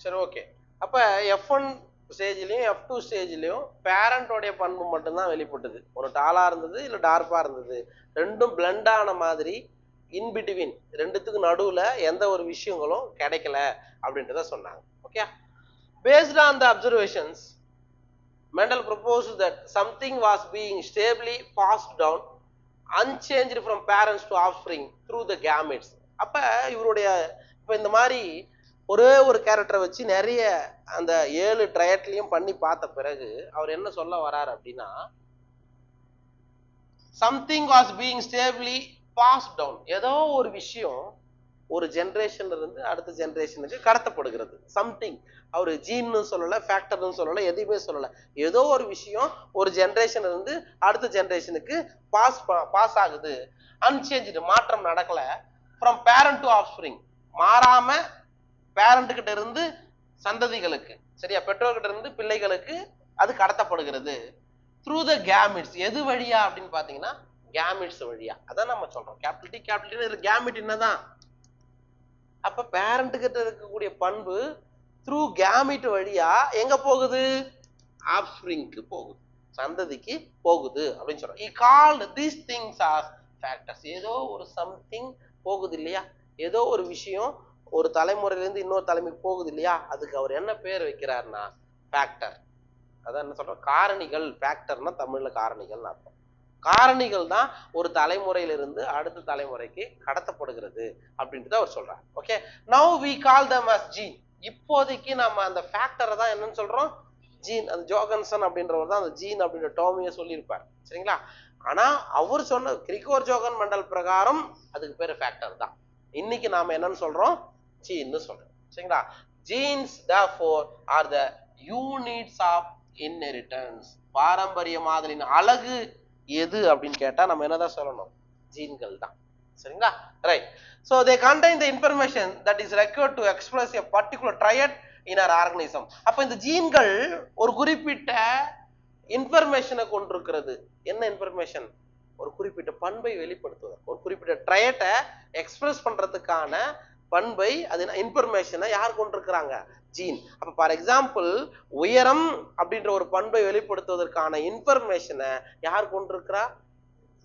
சரி, ஓகே. அப்ப F1 ஸ்டேஜ்லயும் F2 ஸ்டேஜ்லயும் பேரண்டோடைய பண்பு மட்டும்தான் வெளிப்பட்டது. ஒரு டாலா இருந்தது இல்ல டார்பா இருந்தது, ரெண்டும் பிளண்ட் ஆன மாதிரி இன்பிட்வீன் ரெண்டுத்துக்கு நடுவுல எந்த ஒரு விஷயங்களும் கிடைக்கல அப்படின்றத சொன்னாங்க. Okay. Based on the observations, Mendel proposed that something was being stably passed down unchanged from parents to offspring through the gametes. அப்ப இவருடைய இப்ப இந்த மாதிரி ஒரே ஒரு கேரக்டரை வச்சு நிறைய அந்த 7 ட்ரையட்லயும் பண்ணி பார்த்த பிறகு அவர் என்ன சொல்ல வராரு அப்படின்னா, something was being stably pass down, ஏதோ ஒரு விஷயம் ஒரு ஜெனரேஷன்ல இருந்து அடுத்த ஜெனரேஷனுக்கு கடத்தப்படுகிறது. சம்திங், அவரு ஜீன்னு சொல்லல, ஃபேக்டர்னு சொல்லல, எதுவுமே சொல்லல, ஏதோ ஒரு விஷயம் ஒரு ஜெனரேஷன்ல இருந்து அடுத்த ஜெனரேஷனுக்கு பாஸ் ஆகுது. அன்சேஞ்சு, மாற்றம் நடக்கல. ஃப்ரம் பேரண்ட் டு ஆஃப்ஸ்பிரிங், மாறாம பேரண்ட் கிட்ட இருந்து சந்ததிகளுக்கு, சரியா, பெற்றோர்கிட்ட இருந்து பிள்ளைகளுக்கு அது கடத்தப்படுகிறது. த்ரூ த கேமிட்ஸ், எது வழியா அப்படின்னு பாத்தீங்கன்னா கேமிட்ஸ் வழியா. அதான் நம்ம சொல்றோம் capital T capital T. Gamete என்னதான்? அப்ப பேரண்ட் கிட்ட இருக்கக்கூடிய பண்பு த்ரூ கேமிட் வழியா எங்க போகுது? ஆஃப்ஸ்பிரிங்க்கு போகுது, சந்ததிக்கு போகுது அப்படின்னு சொல்றோம். He called these things as factors. ஏதோ ஒரு சம்திங் போகுது இல்லையா, ஏதோ ஒரு விஷயம் ஒரு தலைமுறையிலிருந்து இன்னொரு தலைமுறைக்கு போகுது இல்லையா, அதுக்கு அவர் என்ன பேர் வைக்கிறார்னா ஃபேக்டர். அதான் என்ன சொல்றோம், காரணிகள். ஃபேக்டர்னா தமிழ்ல காரணிகள் அர்த்தம். காரணிகள் தான் ஒரு தலைமுறையிலிருந்து அடுத்த தலைமுறைக்கு கடத்தப்படுகிறது அப்படின்ட்டு அவர் சொல்றார். Okay, now we call them as gene. இப்போதைக்கு நம்ம அந்த ஃபேக்டரை தான் என்னன்னு சொல்றோம், ஜீன். அந்த ஜோகன்சன் அப்படின்றவர் தான் அந்த ஜீன் அப்படின்ற டேர்மையே சொல்லியிருப்பார், சரிங்களா. ஆனா அவர் சொன்ன கிரிகோர் ஜோகன் மெண்டல் பிரகாரம் அதுக்கு பேரு ஃபேக்டர் தான். இன்னைக்கு நாம என்னன்னு சொல்றோம், ஜீன்னு சொல்றோம், சரிங்களா. Jeans therefore are the units of inheritance. பாரம்பரிய மாதிரின் அழகு எது அப்படின்னு கேட்டா நம்ம என்னதான் சொல்லணும், ஜீன்கள் தான், சரிங்களா. Right. So they contain the information that is required to express a particular triad in our organism. அப்ப இந்த ஜீன்கள் ஒரு குறிப்பிட்ட இன்ஃபர்மேஷனை கொண்டிருக்கிறது. என்ன இன்ஃபர்மேஷன்? ஒரு குறிப்பிட்ட பண்பை வெளிப்படுத்துவது, ஒரு குறிப்பிட்ட ட்ரையட்டை எக்ஸ்பிரஸ் பண்றதுக்கான பண்பை, அது இன்ஃபர்மேஷனை யார் கொண்டிருக்கிறாங்க? ஜீன். அப்ப ஃபார் எக்ஸாம்பிள், உயரம் அப்படின்ற ஒரு பண்பை வெளிப்படுத்துவதற்கான இன்ஃபர்மேஷனை யார் கொண்டிருக்கிறா?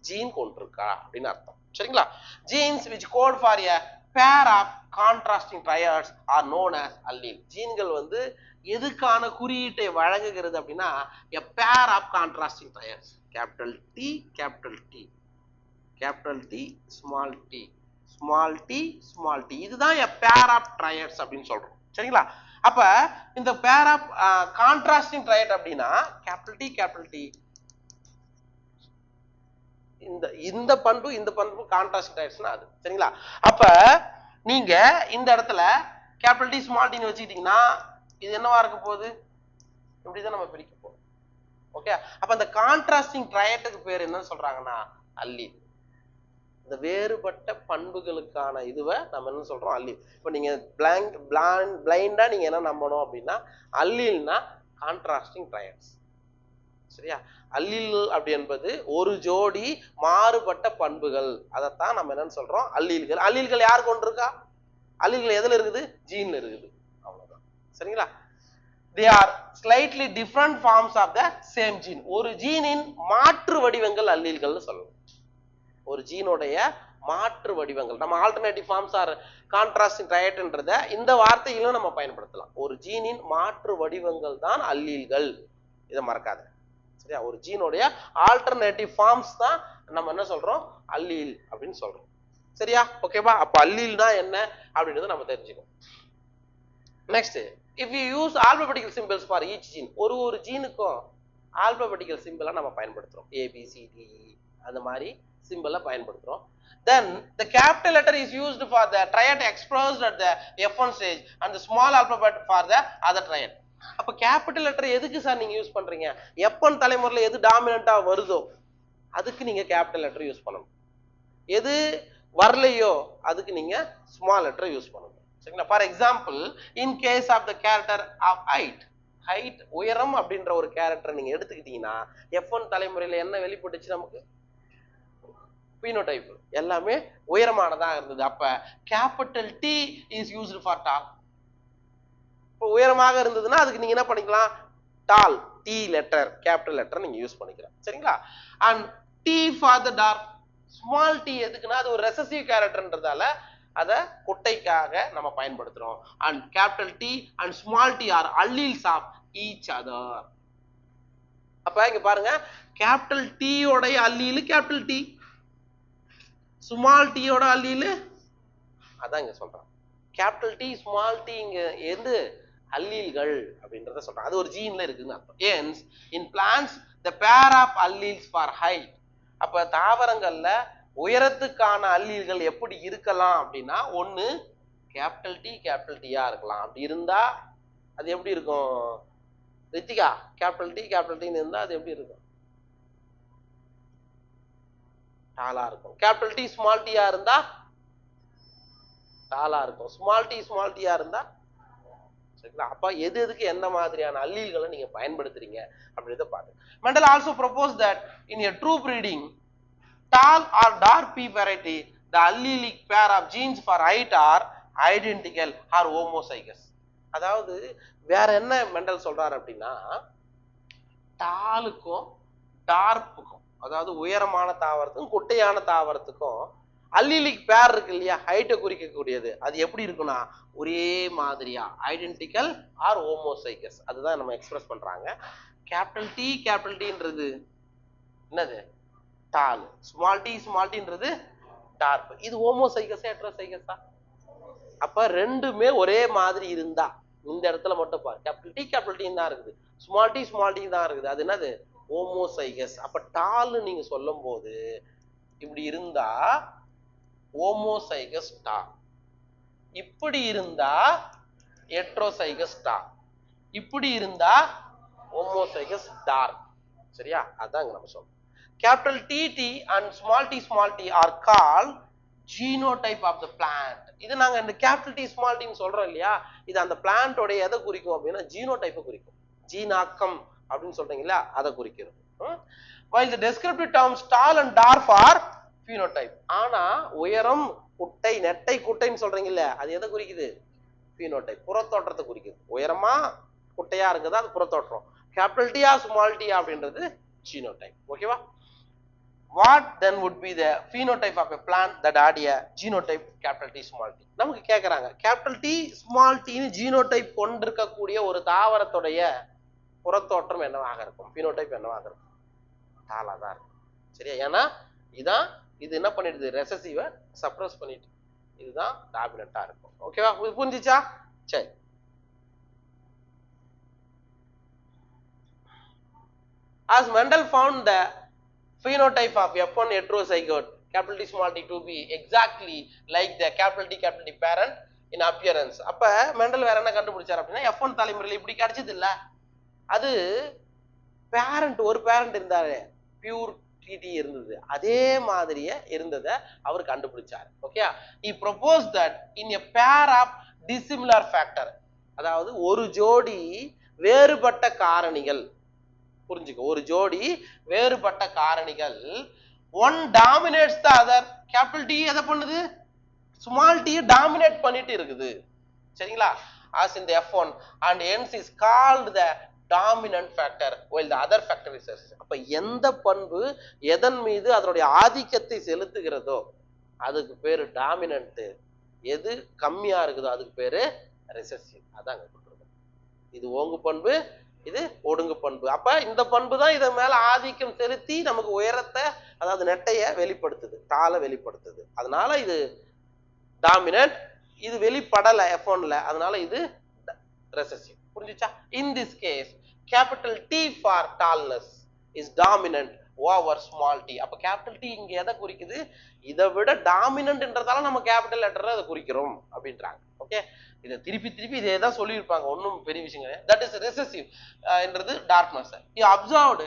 ஜீன் கொண்டிருக்கா அப்படின்னு அர்த்தம், சரிங்களா. Jeans which code for a pair of contrasting triads are known as allele. ஜீன்கள் வந்து எதுக்கான குறியீட்டை வழங்குகிறது அப்படின்னா a pair of contrasting triads, capital T capital T capital T small t small t small t, இதுதான் a pair of triads அப்படின்னு சொல்றோம், சரிங்களா. அப்ப இந்த pair of contrasting triad அப்படின்னா capital T capital T, இந்த பண்பு இந்த பண்பு கான்ட்ராஸ்ட் டைப்ஸ்னா அது, சரிங்களா. அப்ப நீங்க இந்த இடத்துல கேபிட்டல் டி ஸ்மால் டின்னு வச்சுக்கிட்டீங்கன்னா இது என்னவா இருக்க போகுது, இப்படிதான் நம்ம பிரிக்க போறோம். ஓகே. அப்ப அந்த கான்ட்ராஸ்டிங் ட்ரையட்டுக்கு பேர் என்னன்னு சொல்றாங்கன்னா அல்லீல். இந்த வேறுபட்ட பண்புகளுக்கான இதுவை நம்ம என்ன சொல்றோம், அல்லீல். இப்ப நீங்க பிளைண்டா நீங்க என்ன நம்பணும் அப்படின்னா அல்லீல்னா கான்ட்ராஸ்டிங் ட்ரையட்ஸ், சரியா. அல்லீல் அப்படி என்பது ஒரு ஜோடி மாறுபட்ட பண்புகள், அதைத்தான் நம்ம என்னன்னு சொல்றோம், அல்லீல்கள். அல்லீல்கள் யார் கொண்டிருக்கா? அல்லீல்கள் எதுல இருக்குது? ஜீன்ல இருக்குது, அவ்வளவுதான், சரிங்களா. they are slightly different forms of the same gene. ஒரு ஜீனின் மாற்று வடிவங்கள் அல்லீல்கள் சொல்லலாம். ஒரு ஜீனோடைய மாற்று வடிவங்கள், நம்ம ஆல்டர்னேட்டிவ் ஃபார்ம்ஸ் ஆர் கான்ட்ராஸ்டிங் ட்ரையட்ன்றத இந்த வார்த்தையிலும் நம்ம பயன்படுத்தலாம். ஒரு ஜீனின் மாற்று வடிவங்கள் தான் அல்லீல்கள், இதை மறக்காத, சரியா. ஒரு ஜீனோடைய ஆல்டர்னேட்டிவ் ஃபார்ம்ஸ் தான் நம்ம என்ன சொல்றோம், அல்லீல் அப்படின்னு சொல்றோம், சரியா. ஓகேவா. அப்ப அல்லீல்னா என்ன அப்படின்றத நம்ம தெரிஞ்சுக்கணும். Next, if you use alphabetical symbols for each gene, ஒரு ஜீனுக்கும் ஆல்பபெட்டிக்கல் சிம்பிளா நம்ம பயன்படுத்துறோம், ABCD அந்த மாதிரி சிம்பிளை பயன்படுத்துறோம். then the capital letter is used for the triad expressed at the F1 stage and the small alphabet for the other triad. அப்ப capital letter எதுக்கு சார் நீங்க யூஸ் பண்றீங்க? F1 தலைமுறையில எது டாமினண்டா வருதோ அதுக்கு நீங்க கேபிட்டல் லெட்டர் யூஸ் பண்ணணும், எது வரலையோ அதுக்கு நீங்க ஸ்மால் லெட்டர் யூஸ் பண்ணணும், சரிங்களா. For example, in case of the character of height உயரம் அப்படின்ற ஒரு கேரக்டர் நீங்க எடுத்துக்கிட்டீங்கன்னா F1 தலைமுறையில என்ன வெளிப்பட்டுச்சு, நமக்கு பினோடைப் எல்லாமே உயரமானதா இருந்தது. அப்ப capital T is used for tall, இப்போ உயரமாக இருந்ததுன்னா அதுக்கு நீங்க என்ன பண்ணிக்கலாம், tall T letter capital letter நீங்க யூஸ் பண்ணிக்கலாம். சரிங்களா? And T for the dwarf, small T எதுக்குன்னா அது ஒரு ரெசசிவ் கேரக்டர்ன்றதால அத குட்டைக்காக நம்ம பயன்படுத்துறோம். And capital T and small T are alleles of each other. அப்ப இங்க பாருங்க, கேபிட்டல் டி உடைய allele capital T, small T யோட அல்லீல் அதான் இங்க சொல்றேன். கேபிட்டல் டி ஸ்மால் டி இங்க எது அல்லீல்கள் அப்படின்றத சொல்றாங்க. அது ஒரு ஜீன்ல இருக்குன்னு அர்த்தம். Hence in plants the pair of alleles for height. அப்ப தாவரங்கள்ல உயரத்துக்கான அல்லீல்கள் எப்படி இருக்கலாம் அப்படின்னா, ஒன்னு கேபிட்டல் டியா இருக்கலாம். அப்படி இருந்தா அது எப்படி இருக்கும் ரித்திகா? கேபிட்டல் டின்னு இருந்தா அது எப்படி இருக்கும்? டாலா இருக்கும். கேபிட்டல் டி ஸ்மால் டியா இருந்தா டாலா இருக்கும். ஸ்மால் டியா இருந்தா சரிங்களா? அப்ப எது எதுக்கு எந்த மாதிரியான அல்லீல்களை நீங்க பயன்படுத்துறீங்க அப்படின்றத பாருங்க. Mendel also proposed that in a true breeding, tall or dark pea variety, the allelic pair of genes for height are identical or homozygous. அதாவது வேற என்ன மெண்டல் சொல்றாரு அப்படின்னா, டாலுக்கும் டார்ப்புக்கும், அதாவது உயரமான தாவரத்துக்கும் குட்டையான தாவரத்துக்கும் அல்லீலிக் பேர் இருக்கு இல்லையா, ஹைட்டை குறிக்கக்கூடியது, அது எப்படி இருக்குன்னா ஒரே மாதிரியா ஐடென்டிக்கல் ஆர் ஹோமோசைகஸ். அதுதான் நம்ம எக்ஸ்பிரஸ் பண்றாங்க. கேபிட்டல் டின்றது என்னது டால், ஸ்மால் டின்றது டார்ப். இது ஹோமோசைகஸா ஹெட்ரோசைகஸா? அப்ப ரெண்டுமே ஒரே மாதிரி இருந்தா இந்த இடத்துல மட்டும் பாரு, கேபிட்டல் டி தான் இருக்குது, ஸ்மால் டி தான் இருக்குது, அது என்னது ஹோமோசைகஸ். அப்ப டால் நீங்க சொல்லும் போது இப்படி இருந்தா ஹோமோசைகஸ் டால், இப்படி இருந்தா ஹெட்ரோசைகஸ் டால், இப்படி இருந்தா ஹோமோசைகஸ் டார்க். சரியா? அதான் நம்ம சொல்றோம். Capital T and small T are called genotype of the plant. இது நாங்க இந்த கேபிட்டல் டி ஸ்மால் டின்னு சொல்றோம் இல்லையா, இது அந்த பிளான்ட்டோட எதை குறிக்கும் அப்படின்னா ஜீனோடைப்பை குறிக்கும். ஜீனாக்கம் அப்படின்னு சொல்றீங்களா, அதை குறிக்கிறது. while the descriptive terms tall and dwarf are phenotype. ஆனா உயரம் குட்டை நெட்டை குட்டைன்னு சொல்றீங்கல்ல, அது எதை குறிக்குது? phenotype, புறத்தோற்றத்தை குறிக்குது. உயரமா குட்டையா இருக்குதா அது புறத்தோற்றம். கேபிட்டல் டியா ஸ்மால் டியா அப்படின்றது ஜீனோடைப். ஓகேவா? what then would be the phenotype of a plant that had a genotype capital T small t? நமக்கு கேக்குறாங்க capital T small t னு ஜீனோடைப் கொண்டிருக்கக்கூடிய ஒரு தாவரத்துடைய புறத்தோற்றம் என்னவாக இருக்கும், phenotype என்னவாக இருக்கும்? டாலா தான் இருக்கும். சரியா? ஏன்னா இது என்ன பண்ணிடுது, ரெசசிவ சப்ரஸ் பண்ணிட்டு இதுதான் டாமினண்டா இருக்கும். ஓகேவா? புரிஞ்சிச்சா? சரி. As Mendel found the phenotype of F1 heterozygote capital T small t to be exactly like the capital T parent in appearance. அப்ப மெண்டல் வேற என்ன கண்டுபிடிச்சார் அப்படின்னா, F1 தலைமுறையில் இப்படி கிடைச்சது இல்ல, அது பேரண்ட் ஒரு பேரண்ட் இருந்தாரு, பியூர் டிடி இருந்தது, அதே மாதிரியே இருந்ததை அவர் கண்டுபிடிச்சார். Okay? he proposed that in a pair of dissimilar factor, அதாவது ஒரு ஜோடி வேறுபட்ட காரணிகள், புரிஞ்சுக்க, ஒரு ஜோடி வேறுபட்ட காரணிகள், one dominates the other. Capital T எதை பண்ணுது, ஸ்மால் டி டாமினேட் பண்ணிட்டு இருக்குது. சரிங்களா? as in the F1 and hence is called the dominant factor while the other factor is recessive. அப்ப எந்த பண்பு எதன் மீது அதனுடைய ஆதிக்கத்தை செலுத்துகிறதோ அதுக்கு பேரு டாமினன்ட், எது கம்மியா இருக்குதோ அதுக்கு பேரு ரெசசிவ். அதாங்க சொல்றது. இது ஓங்கு பண்பு, இது ஒடுங்கு பண்பு. அப்ப இந்த பண்பு தான் இதன் மேல ஆதிக்கம் செலுத்தி நமக்கு உயரத்தை, அதாவது நெட்டைய வெளிப்படுத்துது, டாலை வெளிப்படுத்துது. அதனால இது டாமினன்ட், இது வெளிப்படல F1ல, அதனால இது ரெசசிவ். புரிஞ்சுச்சா? in this case capital T for tallness is dominant over small t. அப்ப capital T இங்க எதை குறிக்குது, இதை விட டாமினன்ட்ன்றதால நம்ம கேபிட்டல் லெட்டர்ல அதை குறிக்கிறோம் அப்படின்றாங்க. ஓகே? இதை திருப்பி இதே தான் சொல்லியிருப்பாங்க, ஒன்றும் பெரிய விஷயம் கிடையாது. தட் இஸ் ரெசசிவ் என்றது darkness. he observed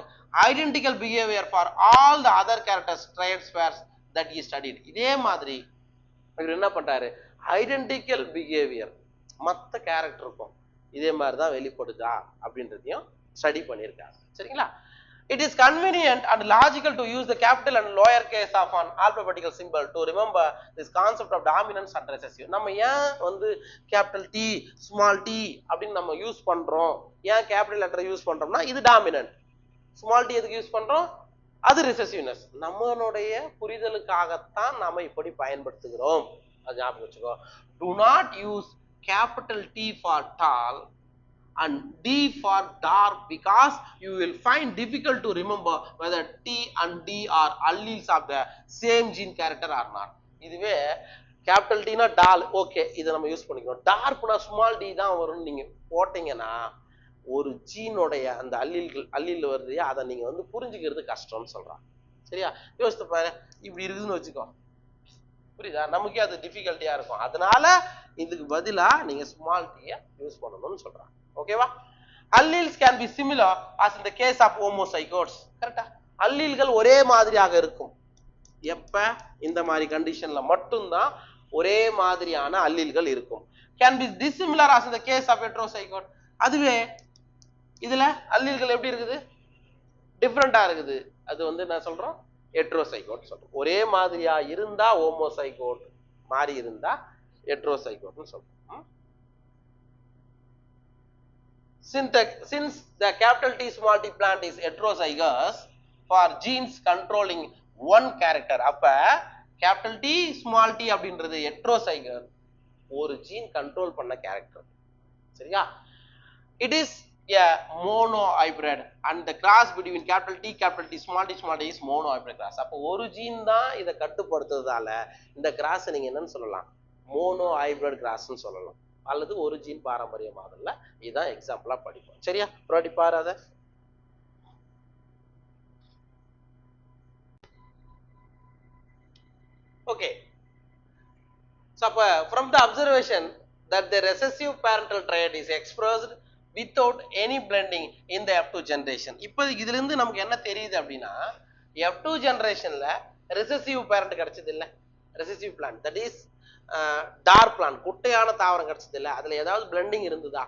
identical behavior for all the other characters traits pairs that he studied. இதே மாதிரி இவர் என்ன பண்றாரு, ஐடென்டிக்கல் பிஹேவியர் மற்ற கேரக்டருக்கும் இதே மாதிரி தான் வெளிப்படுதா அப்படின்றதையும் ஸ்டடி பண்ணியிருக்காங்க. சரிங்களா? It is convenient and logical to use the capital and lower case of an alphabetical symbol to remember this concept of dominance and recessive. நம்ம ஏன் வந்து capital T small t அப்படின்னு நம்ம யூஸ் பண்றோம், ஏன் கேபிட்டல் லெட்டர் யூஸ் பண்றோம்னா இது dominant, small D எதுக்கு யூஸ் பண்றோம், அது ரிசசிவ்னஸ். நம்மளுடைய புரிதலுக்காகத்தான் நாம இப்படி பயன்படுத்துகிறோம், அது ஞாபகம் வச்சுக்கோ. Do not use capital T for tall and D for dark because you will find difficult to remember whether T and D are alleles of the same gene character or not. இதுவே capital T னா டால், okay இதை நம்ம use பண்ணிக்கணும். டார்க்னா small D தான் வரும்னு நீங்க போட்டீங்கன்னா ஒரு ஜீனோடைய அந்த அல்லீல் வருது, அதை நீங்க வந்து புரிஞ்சுக்கிறது கஷ்டம்னு சொல்றாங்க. சரியா, யோசித்து பாரு, இப்படி இருக்குதுன்னு வச்சுக்கோ, புரியுதா, நமக்கே அது டிஃபிகல்ட்டியா இருக்கும். அதனால இதுக்கு பதிலா நீங்க ஸ்மால் டீயை யூஸ் பண்ணணும்னு சொல்றாங்க. ஓகேவா? Alleles can be similar as in the case of homozygotes. கரெக்ட்டா? அல்லீல்கள் ஒரே மாதிரியாக இருக்கும். எப்ப இந்த மாதிரி கண்டிஷன்ல மட்டும்தான் ஒரே மாதிரியான அல்லீல்கள் இருக்கும். Can be dissimilar as in the case of heterozygote. அதுவே இதுல அல்லீல்கள் எப்படி இருக்குது, டிஃபரெண்டா இருக்குது. அது வந்து என்ன சொல்றோம், ஹெட்ரோசைகோட் சொல்றோம். ஒரே மாதிரியா இருந்தா ஹோமோசைகோட், மாறி இருந்தா ஹெட்ரோசைகோட்னு சொல்றோம். Since the capital T small t plant is heterozygous for genes controlling one character, அப்ப capital T small t அப்படின்றது heterozygous, ஒரு ஜீன் கண்ட்ரோல் பண்ண கேரக்டர். சரியா? It is a monohybrid and the cross between capital T small t is monohybrid cross. அப்ப ஒரு gene தான் இதை கட்டுப்படுத்துறதால இந்த கிராஸ் நீங்க என்னன்னு சொல்லலாம், மோனோஹைபிரிட் கிராஸ்னு சொல்லலாம், அல்லது ஒரு ஜீன் பாரம்பரிய மாடல்ல. இதுதான் எக்ஸாம்பிளா படிப்போம். சரியா, புரட்டி பாரு அத. Okay, so from the observation that the recessive parental trait is expressed without any blending in the F2 generation. இப்போ இதுல இருந்து நமக்கு என்ன தெரியுது அப்படின்னா, F2 ஜெனரேஷன்ல recessive parent கிடைச்சது இல்ல, recessive plant, that is dwarf plant, குட்டையான தாவரம் கிடைச்சது இல்ல, அதுல ஏதாவது பிளெண்டிங் இருந்ததா,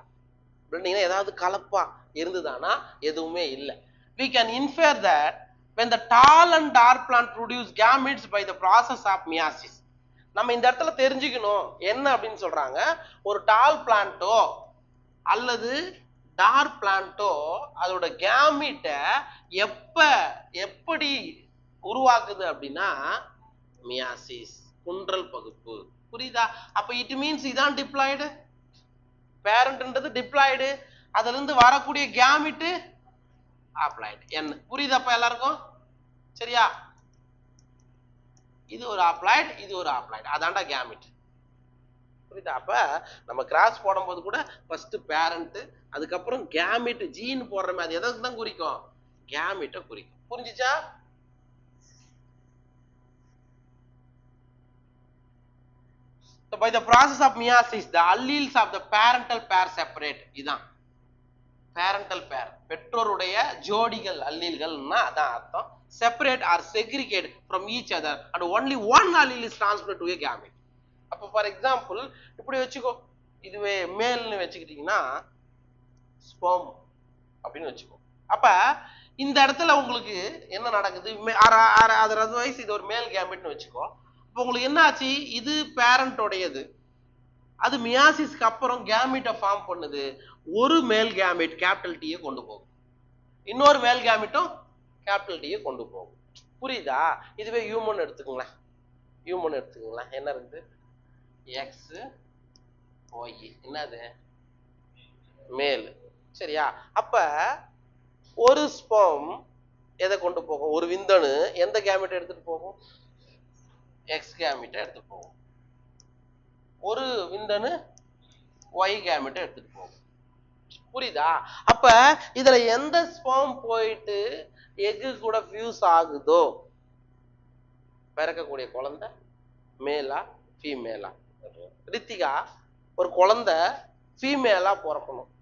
பிளெண்டிங்னா ஏதாவது கலப்பா இருந்ததானா, எதுவுமே இல்ல. we can infer that when the tall and dark plant produce gametes by the process of meiosis. நம்ம இந்த இடத்துல தெரிஞ்சுக்கணும் என்ன அப்படின்னு சொல்றாங்க, ஒரு டால் பிளான்ட்டோ அல்லது டார்க் பிளான்ட்டோ அதோட கேமீட்டை எப்படி உருவாக்குது அப்படின்னா மியாசிஸ், குன்றல் பகுப்பு. புரியுதா? அப்ப இட் மீன்ஸ் இதான் டிப்ளாய்டு, பேரண்ட்ன்றது டிப்ளாய்டு, அதுல இருந்து வரக்கூடிய கேமிட் ஆப்ளாய்டு. என்ன புரியுதாப்பா எல்லாருக்கும்? சரியா, இது ஒரு ஆப்ளாய்டு, இது ஒரு ஆப்ளாய்டு, அதான்டா கேமிட். புரியுதா? அப்ப நம்ம கிராஸ் போடும்போது கூட ஃபர்ஸ்ட் பேரண்ட், அதுக்கப்புறம் கேமிட், ஜீன் போடுறமே, அது எதற்கு தான் குறிக்கும், கேமிட்டை குறிக்கும். புரிஞ்சுச்சா? So by the process of meiosis, the alleles of the parental pair separate. இதான் parental pair, பெற்றோருடைய ஜோடிகள் அல்லீல்கள்னா அதான் அர்த்தம். separate or segregate from each other and only one allele is transferred to a gamete. அப்ப ஃபார் எக்ஸாம்பிள் இப்படி வச்சுக்கோ, இதுவே மேல்னு வச்சுக்கிட்டீங்கன்னா sperm அப்படின்னு வச்சுக்கோ. அப்ப இந்த இடத்துல உங்களுக்கு என்ன நடக்குது, அதர்வைஸ் இது ஒரு மேல் கேமெட்னு வச்சுக்கோ. இப்போ உங்களுக்கு என்ன ஆச்சு, இது பேரண்டோடையது, அது மியாசிஸ்க்கு அப்புறம் கேமிட்டை ஃபார்ம் பண்ணுது. ஒரு மேல் கேமிட் கேபிட்டல் டீயை கொண்டு போகும், இன்னொரு மேல் கேமிட்டும் கேபிட்டல் டீயை கொண்டு போகும். புரியுதா? இதுவே ஹியூமன் எடுத்துக்கங்களேன், ஹியூமன் எடுத்துக்கங்களேன், என்ன இருக்குது, எக்ஸ் ஒய், என்னது மேல். சரியா? அப்ப ஒரு ஸ்பெர்ம் எதை கொண்டு போகும், ஒரு விந்தணு எந்த கேமிட்டை எடுத்துட்டு போகும், எக்ஸ் கேமிட்டை எடுத்துட்டு போகும். ஒரு விந்தணு ஒய் கேமிட்டை எடுத்துட்டு போகும். புரியுதா? அப்ப இதுல எந்த ஸ்பெர்ம் போயிட்டு எக்கு கூட ஃபியூஸ் ஆகுதோ, பிறக்கக்கூடிய குழந்தை மேலா ஃபீமேலா. ரித்திகா, ஒரு குழந்தை ஃபீமேலா பிறக்கணும்,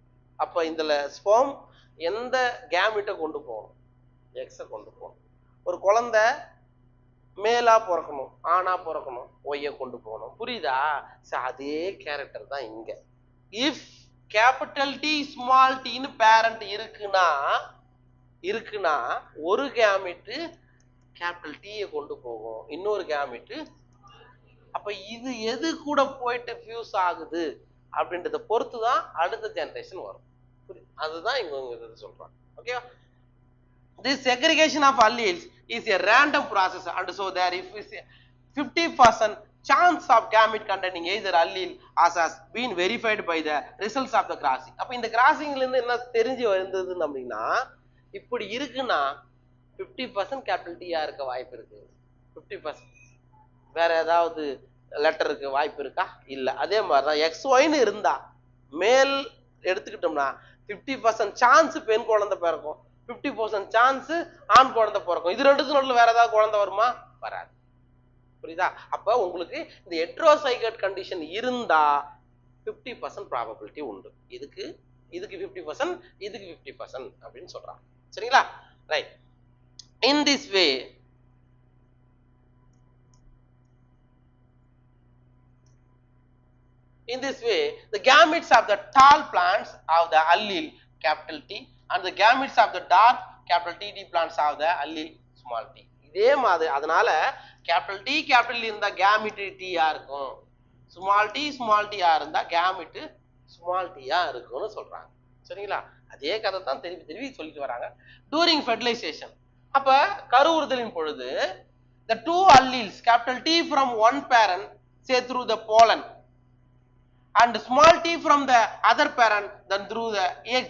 அப்ப இதுல ஸ்பெர்ம் எந்த கேமிட்டை கொண்டு போகணும், எக்ஸை கொண்டு போகணும். ஒரு குழந்தை மேலா பிறக்கணும், ஆனா பிறக்கணும், ஒய்ய கொண்டு போகணும். புரியுதா? அதே கேரக்டர் தான் இங்க. இஃப் கேபிட்டல் டி ஸ்மால் டின்னு பேரண்ட் இருக்குன்னா இருக்குன்னா ஒரு கேமிட் கேபிட்டல் T கொண்டு போகும், இன்னொரு கேமிட். அப்ப இது எது கூட போயிட்டு ஃபியூஸ் ஆகுது அப்படின்றத பொறுத்து தான் அடுத்த ஜெனரேஷன் வரும். அதுதான் இங்க சொல்றாங்க. Okay, this segregation of alleles is a random process, and so there is a 50% chance of gamete containing either allele as has been verified by the results of the crossing. அப்ப இந்த கிராசிங்ல இருந்து என்ன தெரிஞ்சு வந்ததுன்னு அப்படின்னா, இப்படி இருக்குன்னா 50% கேபிட்டல் T இருக்க வாய்ப்பு இருக்கு. 50% வேற ஏதாவது லெட்டருக்கு வாய்ப்பு இருக்கா? இல்ல. அதே மாதிரிதான் XYன்னு இருந்தா மேல் எடுத்துக்கிட்டோம்னா 50% சான்ஸ் பெண் குழந்தை பிறக்கும், 50% சான்ஸ் ஆண் குழந்தை பிறக்கும். இது ரெண்டுக்கு நடுவில் வேற ஏதாவது குழந்தை வருமா? வராது. புரியுதா? அப்ப உங்களுக்கு இந்த ஹெட்ரோசைகோட் கண்டிஷன் இருந்தா 50% ப்ராபபிலிட்டி உண்டு. இதுக்கு 50%, இதுக்கு 50% அப்படின்னு சொல்றாங்க. சரிங்களா? Right. In this way the gametes of the tall plants of the allele capital T and the gametes of the dark capital TT plants of the allele small t. இதே மாதிரி அதனால capital T capital இருந்தா gamete T இருக்கும், small t இருந்தா gamete small t இருக்கும்னு சொல்றாங்க. சரிங்களா? அதே கதை தான் திருப்பி சொல்லிட்டு வராங்க. during fertilization, அப்ப கருவுறுதலின் பொழுது the two alleles capital T from one parent say through the pollen and small t from the other parent then through the egg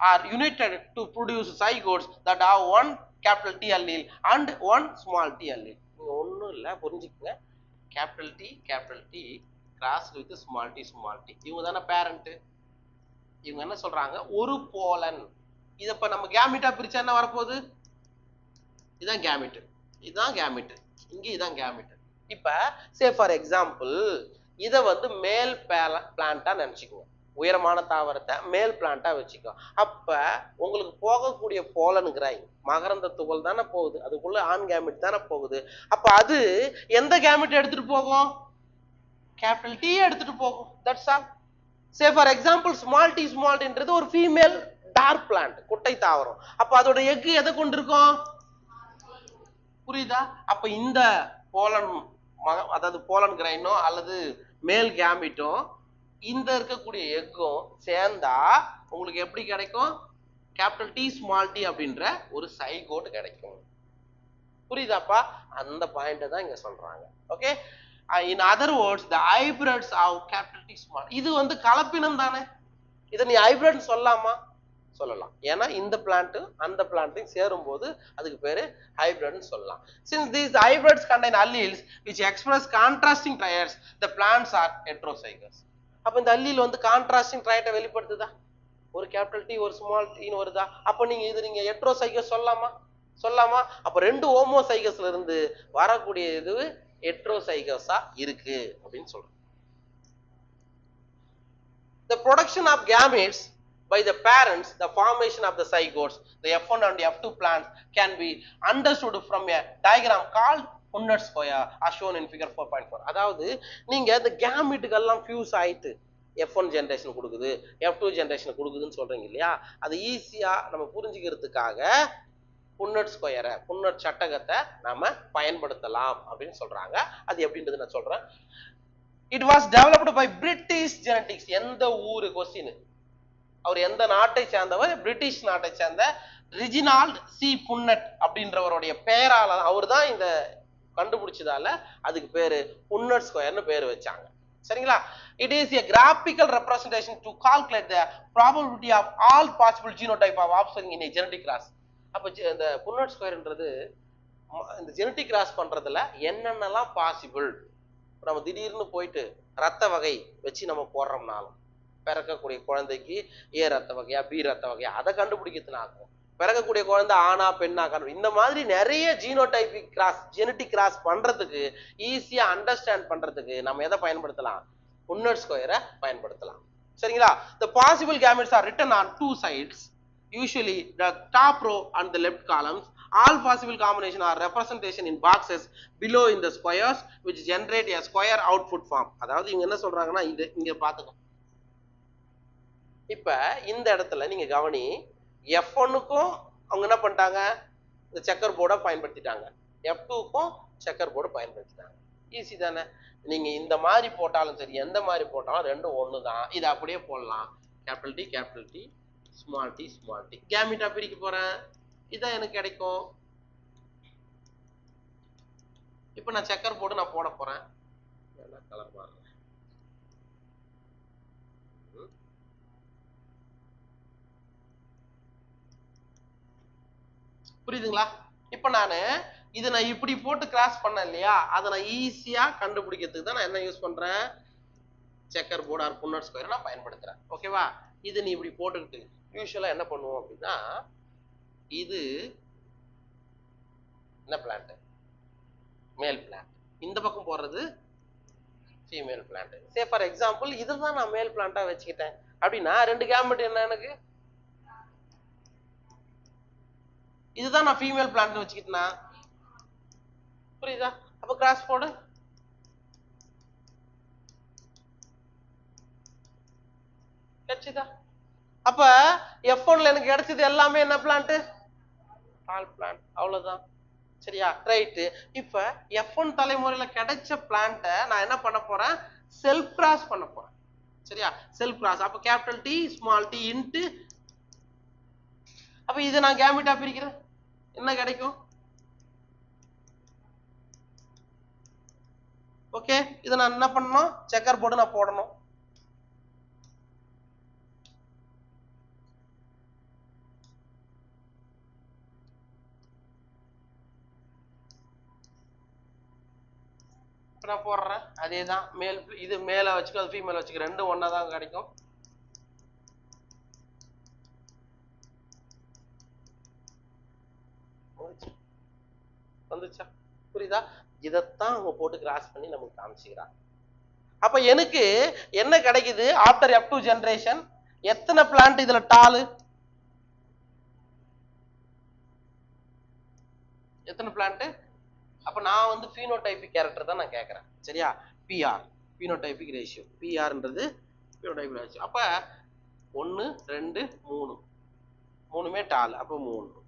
are united to produce zygotes that have one capital T allele and one small t allele. ஒண்ணும் இல்ல, புரிஞ்சுக்கங்க. capital T crossed with small t. இவங்க தானே parent. இவங்க என்ன சொல்றாங்க? ஒரு pollen. இத இப்ப நம்ம கேமிட்டா பிரிச்சா என்ன வரப்போகுது? இதான் கேமிட், இதுதான் கேமிட், இங்க இதான் கேமிட். இப்ப சே ஃபார் எக்ஸாம்பிள் இத வந்து மேல் பிளான்ட்டா நினைச்சுக்குவோம், உயரமான தாவரத்தை மேல் பிளான்ட்டா வச்சுக்கோ. அப்ப உங்களுக்கு போகக்கூடிய போலன் கிரைன் மகரந்த துகள் தானே போகுது, அதுக்குள்ள ஆண் கேமிட் தானே போகுது. அப்ப அது எந்த கேமிட் எடுத்துட்டு போகும்? கேபிட்டல் T எடுத்துட்டு போகும். That's all. Say for example small T ஒரு ஃபீமேல் டார்க் பிளான்ட், குட்டை தாவரம். அப்ப அதோட எக் எதை கொண்டிருக்கும்? புரியுதா? அப்ப இந்த போலன் அதாவது போலன் கிரைனோ அல்லது மேல் கேமிட்டோ இந்த இருக்கக்கூடிய எக்கும் சேர்ந்தா உங்களுக்கு எப்படி கிடைக்கும்? கேபிட்டல் T ஸ்மால் t அப்படின்ற ஒரு சைகோட் கிடைக்கும். புரியுதாப்பா? அந்த பாயிண்ட் தான் இங்க சொல்றாங்க. Okay, in other words the hybrids of capital T small. இது வந்து கலப்பினம் தானே, இதை நீ ஹைபிரிட் சொல்லலாமா? சொல்லலாம். ஏன்னா இந்த பிளான்ட் அந்த பிளான்ட்டையும் சேரும் போது அதுக்கு பேரு ஹைபிரிட்னு சொல்லலாம். Since these hybrids contain alleles which express contrasting traits, the plants are heterozygous. அப்ப இந்த அல்லீல் வந்து கான்ட்ராஸ்டிங் ட்ரைட்டை வெளிப்படுத்துதா? ஒரு கேபிட்டல் T ஒரு ஸ்மால் T வருதா? அப்ப நீங்க ஹெட்ரோசைகஸ் சொல்லலாமா? அப்ப ரெண்டு ஹோமோசைகஸ்ல இருந்து வரக்கூடிய இது ஹெட்ரோசைகஸா இருக்கு அப்படின்னு சொல்றோம். The production of gametes by the parents, the formation of the zygotes, the F1 and F2 plants can be understood from a diagram called Punnett square as shown in figure 4.4. அதாவது நீங்க இந்த கேமிட்டுகள்லாம் ஃபியூஸ் ஆயிட்டு F1 generation கொடுக்குது, F2 generation கொடுக்குதுன்னு சொல்றீங்க இல்லையா? அது ஈஸியா நம்ம புரிஞ்சுக்கிறதுக்காக புன்னட் ஸ்கொயரை, புன்னட் சட்டகத்தை நாம பயன்படுத்தலாம் அப்படின்னு சொல்றாங்க. அது எப்படின்றது நான் சொல்றேன். It was developed by British genetics. எந்த ஊரு கொஸ்டின்? அவர் எந்த நாட்டை சேர்ந்தவர்? பிரிட்டிஷ் நாட்டை சேர்ந்த ரிஜினால்ட் சி புன்னட் அப்படின்றவருடைய பெயரால அவர் தான் இந்த கண்டுபிடிச்சதால அதுக்கு பேரு புன்னட் ஸ்கொயர்னு பேர் வச்சாங்க. சரிங்களா? It is a graphical representation to calculate the probability of all possible genotype of offspring in a genetic class. அப்ப இந்த புன்னட் ஸ்கொயர்ன்றது இந்த ஜெனடிக் கிராஸ் பண்றதுல என்னென்னலாம் பாசிபிள், நம்ம திடீர்னு போயிட்டு ரத்த வகை வச்சு நம்ம போடுறோம்னாலும் பிறக்கக்கூடிய குழந்தைக்கு ஏ ரத்த வகையா பி ரத்த வகையா அதை கண்டுபிடிக்கிறதுனாகும், பிறக்கக்கூடிய குழந்தை ஆணா பெண்ணா கண்டு இந்த மாதிரி நிறைய ஜீனோடைபிக் கிராஸ் ஜெனடிக் கிராஸ் பண்றதுக்கு ஈஸியா அண்டர்ஸ்டாண்ட் பண்றதுக்கு நம்ம எதை பயன்படுத்தலாம்? புன்னட் ஸ்கொயரை பயன்படுத்தலாம். சரிங்களா? The possible gametes are written on two sides, usually the top row and the left columns. All possible combination are representation in boxes below in the squares which generate a square output form. அதாவது இவங்க என்ன சொல்றாங்கன்னா இது இங்க பாத்துக்கோ. இப்ப இந்த இடத்துல நீங்க கவனி, F1க்கும் அவங்க என்ன பண்ணிட்டாங்க, இந்த செக்கர் போர்டை பயன்படுத்திட்டாங்க. F2க்கும் செக்கர் போர்டு பயன்படுத்திட்டாங்க. ஈஸி தானே. நீங்க இந்த மாதிரி போட்டாலும் சரி, எந்த மாதிரி போட்டாலும் ரெண்டும் ஒண்ணுதான். இதை அப்படியே போடலாம். கேபிட்டல் டி ஸ்மால் டி கேமிட்டா பிரிக்க போறேன். இதான் எனக்கு கிடைக்கும். இப்ப நான் செக்கர் போர்டு நான் போட போறேன். கலர் மாறுறேன். புரியுதுங்களா? இப்ப நானு இதை நான் இப்படி போட்டு கிராஸ் பண்ண இல்லையா, அதை நான் ஈஸியா கண்டுபிடிக்கிறதுக்கு தான் நான் என்ன யூஸ் பண்றேன், checker board or Punnett square நான் பயன்படுத்துறேன். ஓகேவா? இது நீ இப்படி போட்டுக்கிட்டு யூஸ்வலா என்ன பண்ணுவோம் அப்படின்னா, இது என்ன பிளான்ட், மேல் பிளான்ட். இந்த பக்கம் போடுறது female plant. Say for example இதுதான் நான் மேல் பிளான்ட்டா வச்சுக்கிட்டேன் அப்படின்னா, ரெண்டு கேமெட் என்ன எனக்கு, இதுதான் நான் ஃபீமேல் பிளான்ட் வச்சுக்கிட்டேனா, புரியுதா? அப்ப கிராஸ் போடு. கிடைச்சதா? அப்ப F1ல எனக்கு கிடைச்சது எல்லாமே என்ன பிளான்ட், டால் பிளான்ட். அவ்வளவுதான். சரியா? ரைட். இப்ப F1 தலைமுறையில கிடைச்ச பிளான்ட்ட நான் என்ன பண்ண போறேன், செல்ஃப் கிராஸ் பண்ண போறேன். சரியா? Self cross. அப்ப capital T small T into, அப்ப இதை நான் கேமிட்டா பிரிக்கிறேன். என்ன கிடைக்கும்? ஓகே, இதை நான் என்ன பண்ணணும், செக்கர் போர்டு நான் போடணும். நான் போடுறேன். அதேதான் மேல், இது மேல வச்சுக்கோ, அது ஃபீமேல் வச்சுக்க, ரெண்டும் ஒன்னா தான் கிடைக்கும். வந்துச்சா? புரியுதா? இதைத்தான் அவங்க போட்டு கிராஸ் பண்ணி நமக்கு காமிச்சுக்கிறாங்க. அப்ப எனக்கு என்ன கிடைக்குது, ஆஃப்டர் F2 ஜெனரேஷன் எத்தனை பிளான்ட் இதுல டாலு, எத்தனை பிளான்ட்? அப்ப நான் வந்து phenotypic கேரக்டர் தான் நான் கேட்கறேன். சரியா? PR phenotypic ரேஷியோ, PRன்றது phenotypic ரேஷியோ. அப்ப 1 2 3 மூணுமே டால். அப்ப 3.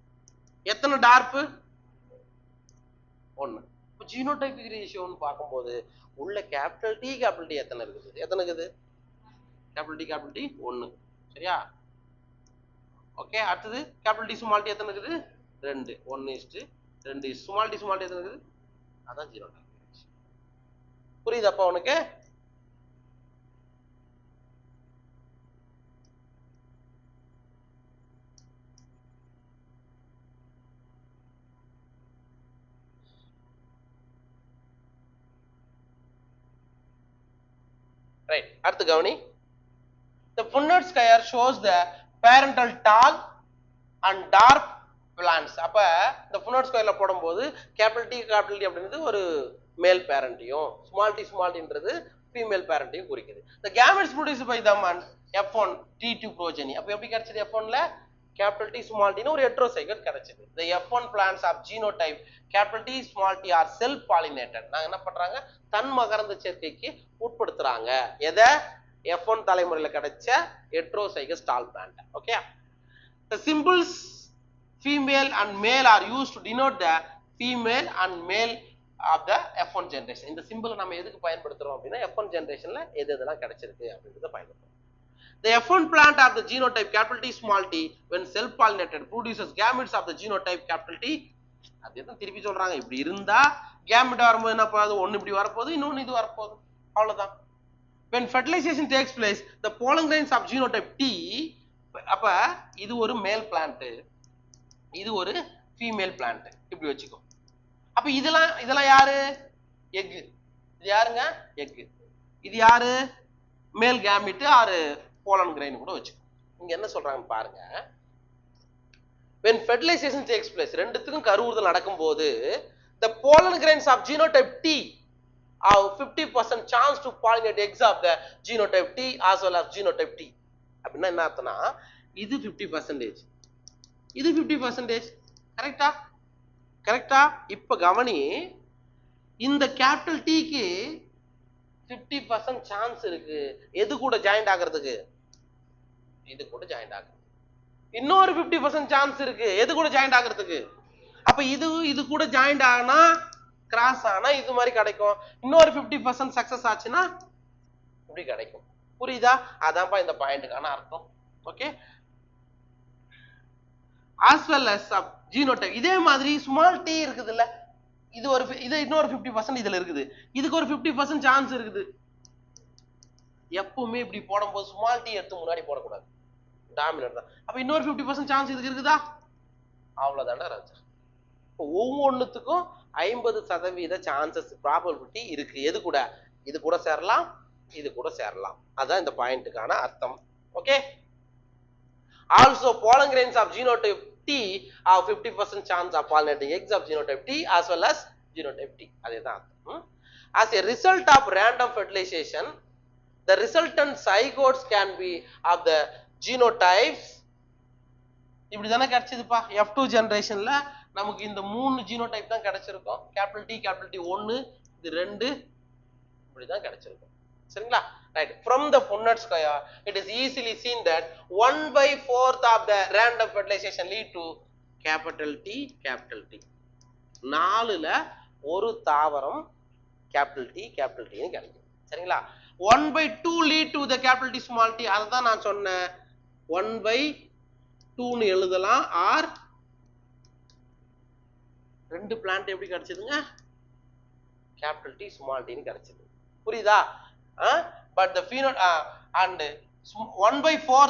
எத்தனை டார்ப்? 1. இப்ப ஜீனோடைபிக் ரேஷியோன்னு பார்க்கும்போது உள்ள கேபிட்டல் டி எத்தனை இருக்குது, எத்தனை இருக்குது, கேபிட்டல் டி 1. சரியா? ஓகே. அடுத்தது கேபிட்டல் டி ஸ்மால் டி எத்தனை இருக்குது, 2. 1:2. ஸ்மால் டி எத்தனை இருக்குது, அதான் ஜீனோடைபிக் ரேஷியோ. புரியுதாப்பா உனக்கு? ரைட். அடுத்து கவனி. The Punnett square shows the parental tall and dark plants. அப்ப இந்த Punnett squareல போடும்போது கேபிட்டல் டி அப்படின்றது ஒரு மேல் பேரண்டையும், ஸ்மால் டின்றது ஃபீமேல் பேரண்டையும் குறிக்குது. The gametes produced by them and F1 T2 progeny. அப்ப எப்படி கிடைச்சது F1ல, கேபிட்டல் டி ஸ்மால் டின்னு ஒரு ஹெட்ரோசைகோட் கிடைச்சது. The F1 plants of genotype capital T small t are self pollinated. நாங்க என்ன பண்றாங்க, தன் மகரந்த சேர்க்கைக்கு உட்படுத்துறாங்க. எதை? F1 தலைமுறையில கிடைச்ச heterozygous tall plant. Okay. The symbols female and male are used to denote the female and male of the F1 generation. இந்த சிம்பிளை நம்ம எதுக்கு பயன்படுத்துறோம் அப்படின்னா, F1 ஜெனரேஷன்ல எது எதெல்லாம் கிடைச்சிருக்கு அப்படின்றத பயன்படுத்துறோம். The F1 plant of the genotype capital T small t when self pollinated produces gametes of the genotype capital T. அதுதான் திருப்பி சொல்றாங்க, இப்படி இருந்தா கேமெட் வரும்போது என்ன போகுது, ஒன்னு இப்படி வரப்போகுது, இன்னொன்னு இது வரப்போகுது. அவ்வளவுதான். When fertilization takes place, the pollen grains of genotype T, அப்ப இது ஒரு மேல் பிளான்ட், இது ஒரு ஃபீமேல் பிளான்ட், இப்படி வச்சுக்கோ. அப்ப இதெல்லாம் யாரு, எக். இது யாருங்க, எக். இது யாரு, மேல் கேமெட் ஆர் pollen grain கூட வச்சுக்கோ. இங்க என்ன சொல்றாங்க பாருங்க. When fertilization takes place, ரெண்டுத்துக்கும் கருவுறுதல் நடக்கும்போது the pollen grains of genotype T have 50% chance to pollinate eggs of the genotype T as well as genotype T. அப்படின்னா என்ன அர்த்தம்னா, இது 50%, இது 50%. கரெக்டா? கரெக்டா? இப்ப கவனி, இந்த கேபிட்டல் Tக்கு 50% சான்ஸ் இருக்கு எது கூட ஜாயிண்ட் ஆகிறதுக்கு, இது கூட ஜாயிண்ட் ஆகுது. இன்னொரு 50% சான்ஸ் இருக்கு எது கூட ஜாயிண்ட் ஆகிறதுக்கு. அப்ப இது கூட ஜாயிண்ட் ஆனா கிராஸ் ஆனா இது மாதிரி கிடைக்கும். இன்னொரு 50% சக்சஸ் ஆச்சுன்னா இப்படி கிடைக்கும். புரியுதா? அதான்ப்பா இந்த பாயிண்ட்டுக்கான அர்த்தம். Okay. as well as genotype. இதே மாதிரி ஸ்மால் t இருக்குதுல்ல, இது இன்னொரு 50% இதுல இருக்குது, இதுக்கு ஒரு 50% சான்ஸ் இருக்குது. எப்பவுமே இப்படி போடும்போது ஸ்மால் t எடுத்து முன்னாடி போடக்கூடாது, டாமினன்ட் தான். அப்ப இன்னொரு 50% சான்ஸ் இதுக்கு இருக்குதா? அவ்வளவுதான்டா ராஜா. ஒவ்வொன்றுத்துக்கும் 50% சான்சஸ் ப்ராபபிலிட்டி இருக்கு. எது கூட? இது கூட சேரலாம், இது கூட சேரலாம். அதான் இந்த பாயிண்ட்டுக்கான அர்த்தம். Okay. Also pollen grains of genotype T have 50% chance of pollinating eggs of genotype T as well as genotype T. அதேதான். As a result of random fertilization, the resultant zygotes can be of the genotypes. இப்படி தானே கிடைச்சதுப்பா. F2 ஜெனரேஷன்ல நமக்கு இந்த 3 genotype தான் கிடைச்சிருக்கும். Capital T 1, இது 2, இப்படி தான் கிடைச்சிருக்கும். சரிங்களா? Right. From the Punnett square, it is easily seen that 1/4 of the random fertilization lead to capital T, capital T. 4ல ஒரு தாவரம் capital T, capital T ன்னு கிடைக்கும். சரிங்களா? 1/2 lead to the capital T, small t. அதுதான் நான் சொன்னேன். 1/2 ன்னு எழுதலாம். ஆர் 2 பிளான்ட் எப்படி கிடைச்சதுங்க? capital T, small t ன்னு கிடைச்சது. புரியுதா? But the phenol and 1/4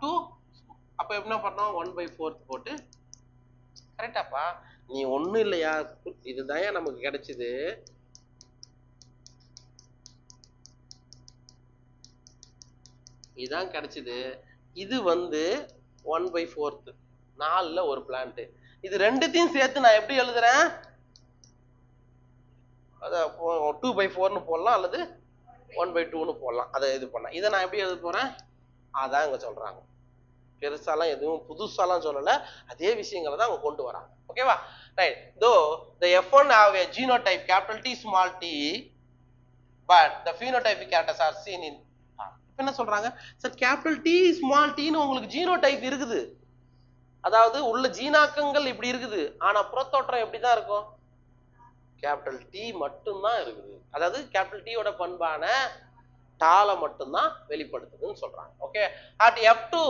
to அப்ப என்ன பண்ணோம்? 1/4 போட்டு கரெக்டாப்பா. நீ ஒண்ணு இல்லையா, இதுதான் நமக்கு கிடைச்சது. இதான் கிடைச்சது. இது 1/4, 4ல ஒரு பிளான்ட். இது ரெண்டுத்தையும் சேர்த்து நான் எப்படி எழுதுறேன்? அத 2/4ன்னு போடலாம் அல்லது 1/2ன்னு போடலாம். அதை இது பண்ண இதை நான் எப்படி எழுத போறேன்? அதான் இங்க சொல்றாங்க. பெருசாலாம் எதுவும் புதுசாலாம் சொல்லல, அதே விஷயங்களை தான் அவங்க கொண்டு வராங்க. ஓகேவா? ரைட். தோ the F1 have a genotype capital T, small t, but the phenotypic characters are seen in. இப்ப என்ன சொல்றாங்க? Sir capital T, small t ன்னு உங்களுக்கு ஜீனோடைப் இருக்குது, அதாவது உள்ள ஜீனாக்கங்கள் இப்படி இருக்குது. ஆனா புறத்தோற்றம் எப்படிதான் இருக்கும்? கேபிட்டல் T மட்டும்தான் இருக்குது. அதாவது கேபிட்டல் T யோட பண்பான டாலை மட்டும்தான் வெளிப்படுத்துதுன்னு சொல்றாங்க. Okay. At F2,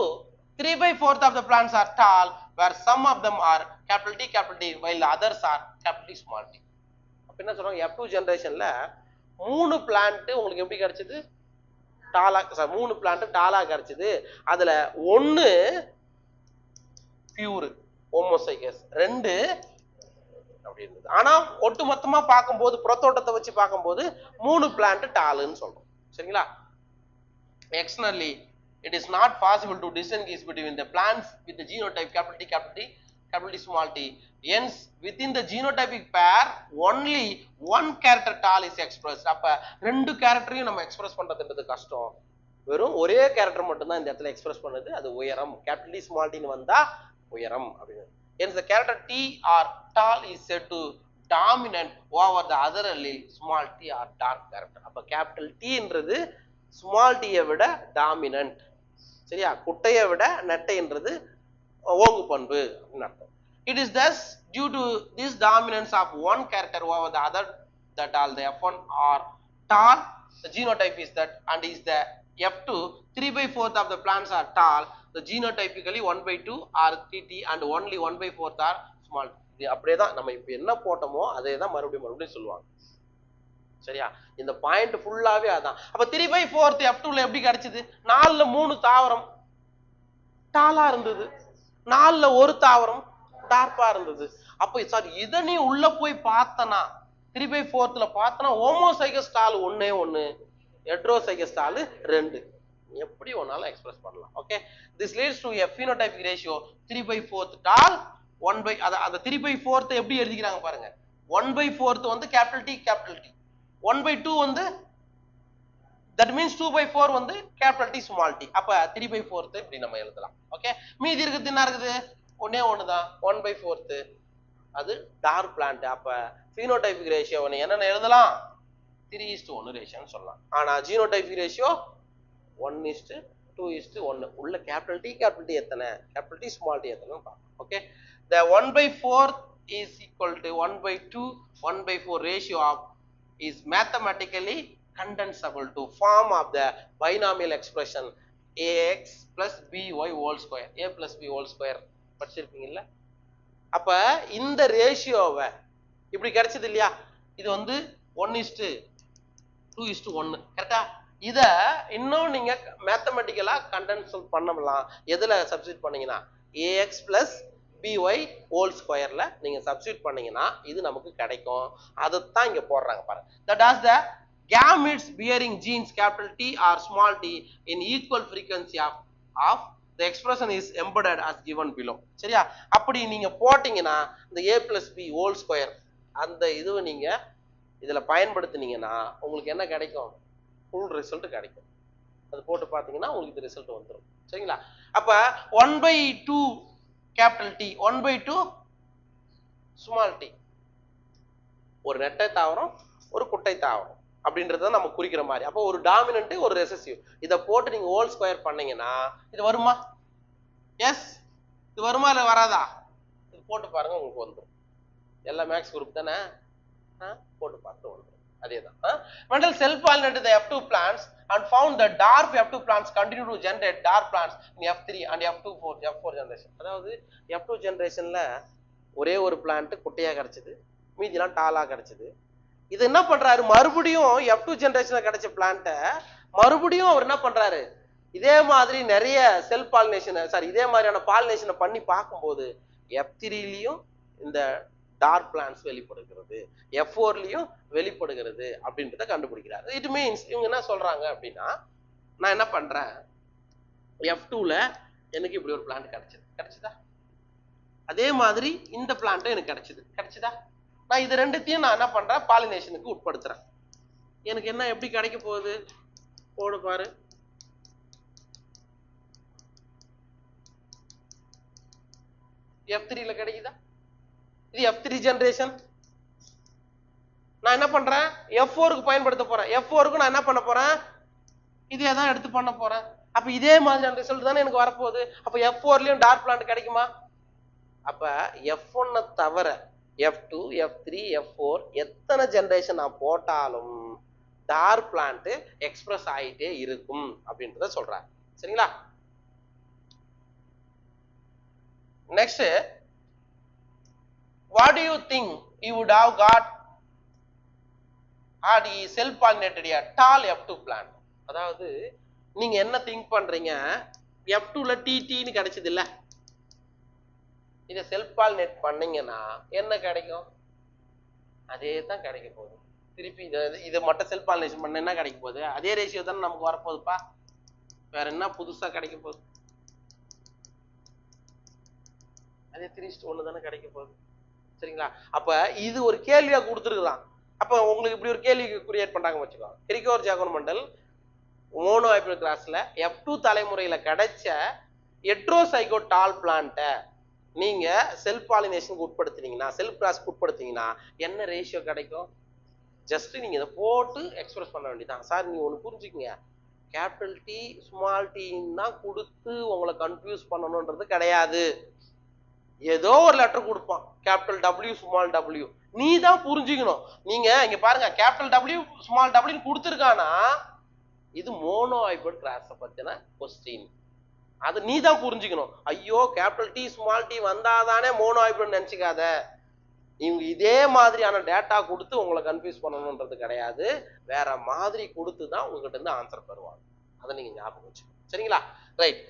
3/4 of the plants are tall, where some of them are capital T, while the others are capital T, small t. அப்ப என்ன சொல்றாங்க? F2 ஜெனரேஷன்ல 3 பிளான்ட் உங்களுக்கு எப்படி கிடைச்சது? டாலா. 3 பிளான்ட் டாலா கிடைச்சது. அதுல 1 பியூர் ஹோமோசைகஸ், 2 அப்படி இருந்தது. ஆனா ஒட்டு மொத்தமா பார்க்கும்போது, புறத்தோட்டத்தை வச்சு பார்க்கும்போது 3 பிளான்ட் டாலுன்னு சொல்றோம். சரிங்களா? Externally, it is not possible to distinguish between the plants with the genotype capital T, small t. Hence, within the genotypic pair, only one character tall is expressed. அப்ப 2 கேரக்டரையும் நம்ம எக்ஸ்பிரஸ் பண்றதுன்றது கஷ்டம். வெறும் ஒரே கேரக்டர் மட்டும் தான் இந்த இடத்துல எக்ஸ்பிரஸ் பண்ணுது. அது உயரம். கேபிட்டல் T, small t ன்னு வந்தா உயரம் அப்படின்னு. Hence, the character T or tall is said to dominant over the other allele, small t or dark character. அப்ப கேபிட்டல் T ன்றது ஸ்மால் t விட டாமினன்ட். சரியா? குட்டையை விட நெட்டைன்றது ஓங்கு பண்பு அப்படின்னு அர்த்தம். It is thus due to this dominance of one character over the other that all the F1 are tall. The genotype is that, and is the F2, 3/4 of the plants are tall. The genotypically 1/2 are TT and only 1/4 are small. இது அப்படியே தான் நம்ம இப்ப என்ன போட்டோமோ அதே தான் மறுபடியும் சொல்லுவாங்க. சரியா? இந்த பாயிண்ட் ஃபுல்லாவே அதான். அப்ப 3/4 F2ல எப்படி கிடைச்சது? 4ல 3 தாவரம் டாலா இருந்தது, 4ல ஒரு தாவரம் டார்ப்பா இருந்தது. அப்ப சார் இத நீ உள்ள போய் பார்த்தனா 3/4ல பார்த்தனா ஹோமோசைகஸ் டால் 1, ஹெட்ரோசைகஸ் டால் 2, எப்படி ஒன்னால எக்ஸ்பிரஸ் பண்ணலாம். Okay. This leads to a phenotypic ratio 3/4 டால் 1 அந்த 3/4 எப்படி எழுதிக்கிறாங்க பாருங்க. 1/4 capital T, 1/2 that means 2/4 capital T, small t. அப்ப 3/4 இப்படி நம்ம எழுதலாம். ஓகே. மீதி இருக்குது என்ன இருக்குது? ஒண்ணே ஒண்ணுதான், 1/4. அது டார்க் பிளான்ட். அப்ப phenotypic ratio என்னன்னு எழுதலாம்? 3:1 ரேஷியோன்னு சொல்லலாம். ஆனா ஜீனோடைபிக் ரேஷியோ 1:2 2:1 உள்ள கேபிட்டல் டி எத்தனை, கேபிட்டல் டி ஸ்மால் டி எத்தனை பார்ப்போம். Okay, the 1/4 is equal to 1/2 1/4 ratio of is mathematically condensable to form of the binomial expression ax plus by whole square, a plus b whole square படிச்சிருப்பீங்கல்ல. அப்ப இந்த ரேஷியோவை இப்படி கிடைச்சது இல்லையா, இது வந்து 1:2:1 கரெக்டா. இத இன்னும் நீங்க மேத்தமெட்டிக்கலா கண்டென்ஸ் பண்ணலாம். எதுல சப்ஸ்டிட்யூட் பண்ணீங்கன்னா ax plus by whole squareல நீங்க சப்ஸ்டிட்யூட் பண்ணீங்கன்னா இது நமக்கு கிடைக்கும். அதைத்தான் இங்க போடுறாங்க பாருங்க. that as the gametes bearing genes capital T or small t in equal frequency of the expression is embedded as given below. சரியா, அப்படி நீங்க போட்டீங்கன்னா இந்த a plus b whole square அந்த இதுவை நீங்க இதுல பயன்படுத்தினீங்கன்னா உங்களுக்கு என்ன கிடைக்கும், ஃபுல் ரிசல்ட் கிடைக்கும். அது போட்டு பாத்தீங்கன்னா உங்களுக்கு இந்த ரிசல்ட் வந்துடும். சரிங்களா, அப்ப 1/2 கேபிட்டல் டி 1/2 ஸ்மால் டி, ஒரு நெட்டை தாவரம் ஒரு குட்டை தாவரம் அப்படின்றத நம்ம குறிக்கிற மாதிரி. அப்போ ஒரு டாமினன்ட் ஒரு ரெசசிவ், இதை போட்டு நீங்க ஹோல் ஸ்கொயர் பண்ணீங்கன்னா இது வருமா, எஸ் இது வருமா இல்ல வராதா, இது போட்டு பாருங்க உங்களுக்கு வந்துடும். எல்லா மேக்ஸ் குரூப் தானே, போட்டு பார்த்து வந்துடும். அதேதான். Mendel self-pollinated the F2 plants and found that dwarf F2 plants continue to generate dwarf plants in F3 and F4 generation. அதாவது F2 ஜெனரேஷன்ல ஒரே ஒரு பிளான்ட் குட்டையா கிடைச்சது, மீதிலாம் டாலா கிடைச்சது. இது என்ன பண்றாரு, மறுபடியும் F2 ஜெனரேஷன்ல கிடைச்ச பிளான்ட்டை மறுபடியும் அவர் என்ன பண்றாரு, இதே மாதிரி நிறைய செல்ஃப் பாலினேஷன் இதே மாதிரியான பாலினேஷனை பண்ணி பார்க்கும்போது F3லயும் இந்த டார்க் பிளான்ட்ஸ் வெளிப்படுகிறது, F4லயும் வெளிப்படுகிறது அப்படின்றத கண்டுபிடிக்கிறாரு. இட் மீன்ஸ் இவங்க என்ன சொல்றாங்க அப்படின்னா, நான் என்ன பண்றேன், F2ல எனக்கு இப்படி ஒரு பிளான்ட் கிடைச்சதா, அதே மாதிரி இந்த பிளான்ட்டும் எனக்கு கிடைச்சதா, நான் இது ரெண்டுத்தையும் நான் என்ன பண்றேன், பாலினேஷனுக்கு உட்படுத்துறேன். எனக்கு என்ன எப்படி கிடைக்க போகுது, போடு பாரு, F3ல கிடைக்குதா, இது F3 ஜெனரேஷன். நான் என்ன பண்றேன், F4க்கு பயன்படுத்த போறேன். F4க்கு நான் என்ன பண்ண போறேன், இதே தான் எடுத்து பண்ண போறேன். அப்ப இதே மாதிரியான ரிசல்ட் தானே எனக்கு வரப்போகுது. அப்ப F4லயும் டார்க் பிளான்ட் கிடைக்குமா, அப்ப F1 தவிர F2 F3 F4 எத்தனை ஜெனரேஷன் நான் போட்டாலும் டார்க் பிளான்ட் எக்ஸ்பிரஸ் ஆயிட்டே இருக்கும் அப்படின்றத சொல்றாங்க. சரிங்களா, next, what do you think you would have got had he self pollinated a tall F2 plant? அதாவது நீங்க என்ன திங்க் பண்றீங்க, F2ல TT ன்னு கிடைச்சது இல்ல, இதை செல்ஃப் பாலினேட் பண்ணீங்கன்னா என்ன கிடைக்கும், அதே தான் கிடைக்க போகுது. திருப்பி இதை மட்டும் செல்ஃப் பாலினேஷன் பண்ண என்ன கிடைக்க போகுது, அதே ரேஷியோ தானே நமக்கு வரப்போகுதுப்பா, வேற என்ன புதுசா கிடைக்க போகுது, அதே 3:1 தானே கிடைக்க போகுது. சரிங்களா, அப்ப இது ஒரு கேள்வியா கொடுத்துருக்குறான். அப்ப உங்களுக்கு இப்படி ஒரு கேள்வி கிரியேட் பண்றாங்க வச்சுக்கோ, கிரிகோர் ஜாகோன் மெண்டல் மோனோஹைபிரிட் கிராஸ்ல F2 தலைமுறையில கிடைச்ச ஹெட்ரோசைகோட் டால் பிளான்ட்டை நீங்க செல்ஃப் பாலினேஷனுக்கு உட்படுத்தினீங்கன்னா, செல்ஃப் கிராஸ்க்கு உட்படுத்தினீங்கன்னா என்ன ரேஷியோ கிடைக்கும், ஜஸ்ட் நீங்க இதை போட்டு எக்ஸ்பிரஸ் பண்ண வேண்டியதான். சார் நீங்க ஒண்ணு புரிஞ்சுக்கங்க, கேபிட்டல் டி ஸ்மால் டீன்னா கொடுத்து உங்களை கன்ஃபியூஸ் பண்ணணும்ன்றது கிடையாது. ஏதோ ஒரு லெட்டர் கொடுப்பான், கேபிட்டல் W ஸ்மால் W, நீ தான் புரிஞ்சுக்கணும். நீங்க இங்க பாருங்க, கேபிட்டல் W ஸ்மால் W கொடுத்துருக்கானா இது மோனோஹைபிரிட் கிராஸ் பத்தின கொஸ்டின், அது நீ தான் புரிஞ்சுக்கணும். ஐயோ கேபிட்டல் டி ஸ்மால் டி வந்தாதானே மோனோஹைபிரிட் நினைச்சுக்காத, இவங்க இதே மாதிரியான டேட்டா கொடுத்து உங்களை கன்ஃபியூஸ் பண்ணணும்ன்றது கிடையாது, வேற மாதிரி கொடுத்து தான் உங்ககிட்ட இருந்து ஆன்சர் பெறுவாங்க. அதை நீங்க ஞாபகம் வச்சுக்கணும். சரிங்களா, ரைட்,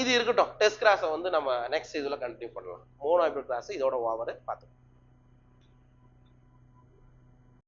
இது இருக்கட்டும். டெஸ்ட் கிராஸை வந்து நம்ம நெக்ஸ்ட் இதுல கண்டினியூ பண்ணலாம். மோனோஹைபிரிட் கிராஸ் இதோட ஓவர் பார்த்துக்கணும்.